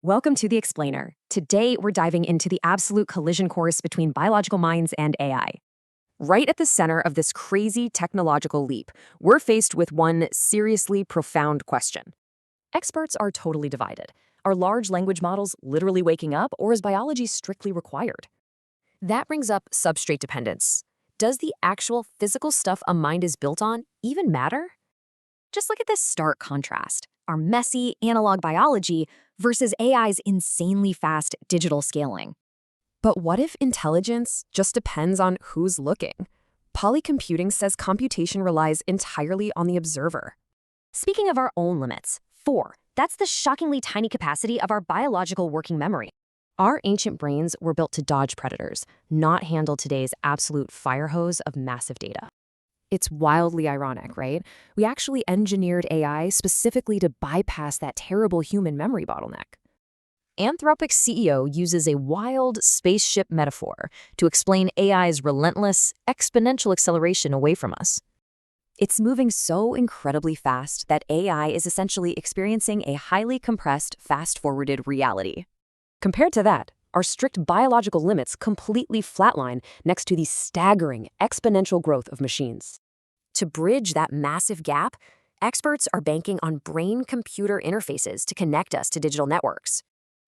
Welcome to The Explainer. Today, we're diving into the absolute collision course between biological minds and AI. Right at the center of this crazy technological leap, we're faced with one seriously profound question. Experts are totally divided. Are large language models literally waking up, or is biology strictly required? That brings up substrate dependence. Does the actual physical stuff a mind is built on even matter? Just look at this stark contrast. Our messy analog biology versus AI's insanely fast digital scaling. But what if intelligence just depends on who's looking? Polycomputing says computation relies entirely on the observer. Speaking of our own limits, 4. That's the shockingly tiny capacity of our biological working memory. Our ancient brains were built to dodge predators, not handle today's absolute fire hose of massive data. It's wildly ironic, right? We actually engineered AI specifically to bypass that terrible human memory bottleneck. Anthropic's CEO uses a wild spaceship metaphor to explain AI's relentless, exponential acceleration away from us. It's moving so incredibly fast that AI is essentially experiencing a highly compressed, fast-forwarded reality. Compared to that, our strict biological limits completely flatline next to the staggering exponential growth of machines. To bridge that massive gap, experts are banking on brain-computer interfaces to connect us to digital networks.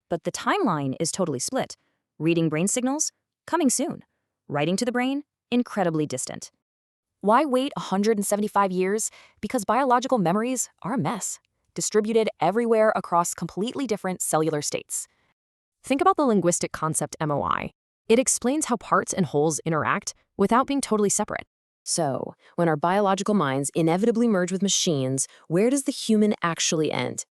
But the timeline is totally split. Reading brain signals? Coming soon. Writing to the brain? Incredibly distant. Why wait 175 years? Because biological memories are a mess, distributed everywhere across completely different cellular states. Think about the linguistic concept MOI. It explains how parts and wholes interact without being totally separate. So, when our biological minds inevitably merge with machines, where does the human actually end?